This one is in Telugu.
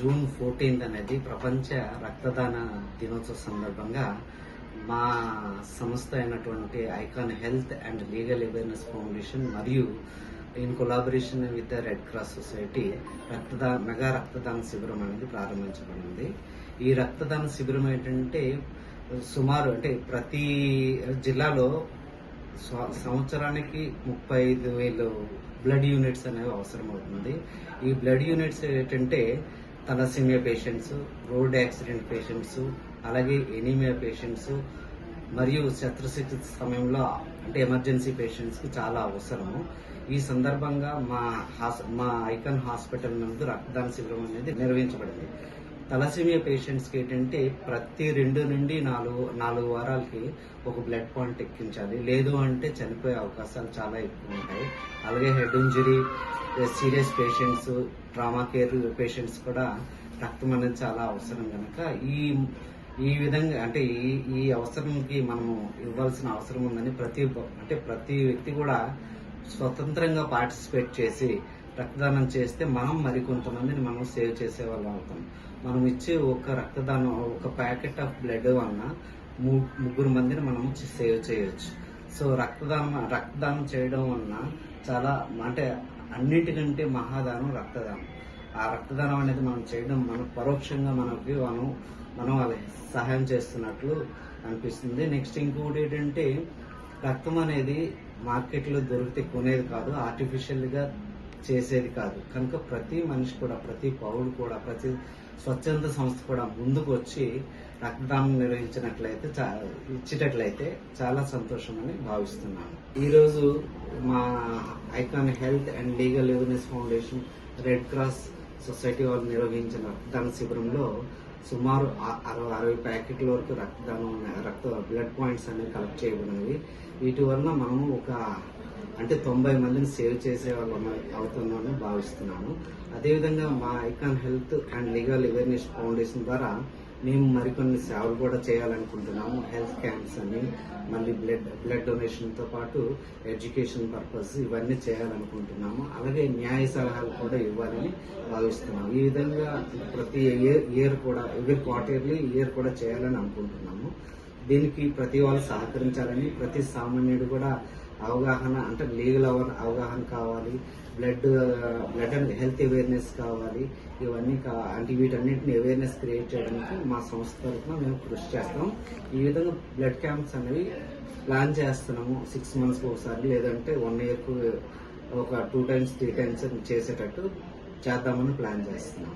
జూన్ 14 అనేది ప్రపంచ రక్తదాన దినోత్సవ సందర్భంగా మా సంస్థ అయినటువంటి Icon health and legal awareness foundation మరియు in collaboration with the red cross society mega రక్తదాన శిబిరం అనేది ప్రారంభించబడింది. ఈ రక్తదాన శిబిరం ఏంటంటే సుమారు ప్రతి జిల్లాలో సంవత్సరానికి 35,000 బ్లడ్ యూనిట్స్ అనేవి అవసరం అవుతుంది. ఈ బ్లడ్ యూనిట్స్ ఏంటంటే thalassemia patients, road accident patients, అలాగే ఎనీమియా పేషెంట్స్ మరియు శస్త్రచికిత్స సమయంలో ఎమర్జెన్సీ పేషెంట్స్కి చాలా అవసరము. ఈ సందర్భంగా మా ఐకాన్ హాస్పిటల్ నందు రక్తదాన శిబిరం అనేది నిర్వహించబడింది. తలసేమియా పేషెంట్స్కి ఏంటంటే ప్రతి 2 నుండి 4 వారాలకి ఒక బ్లడ్ పాయింట్ ఎక్కించాలి, లేదు అంటే చనిపోయే అవకాశాలు చాలా ఎక్కువ ఉంటాయి. అలాగే head injury, serious patients, trauma care patients కూడా రక్తం అనేది చాలా అవసరం కనుక ఈ విధంగా ఈ అవసరంకి మనము ఇవ్వాల్సిన అవసరం ఉందని ప్రతి వ్యక్తి కూడా స్వతంత్రంగా పార్టిసిపేట్ చేసి రక్తదానం చేస్తే మనం మరికొంతమందిని మనం సేవ్ చేసే వాళ్ళం అవుతాం. మనం ఇచ్చే ఒక రక్తదానం, ఒక ప్యాకెట్ ఆఫ్ బ్లడ్ వలన 3 మందిని మనం సేవ్ చేయొచ్చు. సో రక్తదానం చేయడం వలన చాలా అన్నిటికంటే మహాదానం రక్తదానం. ఆ రక్తదానం అనేది మనం చేయడం పరోక్షంగా మనం వాళ్ళకి సహాయం చేస్తున్నట్లు అనిపిస్తుంది. నెక్స్ట్ ఇంకోటి ఏంటంటే రక్తం అనేది మార్కెట్లో దొరికితే కొనేది కాదు, ఆర్టిఫిషియల్గా చేసేది కాదు. కనుక ప్రతి మనిషి కూడా, ప్రతి పౌరుడు కూడా, ప్రతి స్వచ్ఛంద సంస్థ కూడా ముందుకు వచ్చి రక్తదానం ఇచ్చేటట్లయితే చాలా సంతోషం అని భావిస్తున్నాను. ఈరోజు మా icon health and legal awareness foundation, red cross society వాళ్ళు నిర్వహించిన రక్తదాన శిబిరంలో సుమారు 60 ప్యాకెట్ల వరకు బ్లడ్ పాయింట్స్ అనేవి కలెక్ట్ చేయబడినవి. వీటి వలన మనము 90 మందిని సేవ్ చేసే వాళ్ళం అవుతున్నామని భావిస్తున్నాను. అదేవిధంగా మా icon health and legal awareness foundation ద్వారా మేము మరికొన్ని సేవలు కూడా చేయాలనుకుంటున్నాము. హెల్త్ క్యాంప్స్ అని, మళ్ళీ బ్లడ్ డొనేషన్తో పాటు ఎడ్యుకేషన్ పర్పస్ ఇవన్నీ చేయాలనుకుంటున్నాము. అలాగే న్యాయ సలహాలు కూడా ఇవ్వాలని భావిస్తున్నాము. ఈ విధంగా ప్రతి ఇయర్ కూడా, ఎవ్రీ క్వార్టర్లీ ఇయర్ కూడా చేయాలని అనుకుంటున్నాము. దీనికి ప్రతి వాళ్ళు సహకరించాలని, ప్రతి సామాన్యుడు కూడా అవగాహన లీగల్ అవగాహన కావాలి, బ్లడ్ అండ్ హెల్త్ అవేర్నెస్ కావాలి. ఇవన్నీ వీటన్నిటిని అవేర్నెస్ క్రియేట్ చేయడానికి మా సంస్థ తరఫున మేము కృషి చేస్తాం. ఈ విధంగా బ్లడ్ క్యాంప్స్ అనేవి ప్లాన్ చేస్తున్నాము. 6 monthsకి ఒకసారి, లేదంటే 1 yearకు ఒక 2 times 3 times చేసేటట్టు చేద్దామని ప్లాన్ చేస్తున్నాం.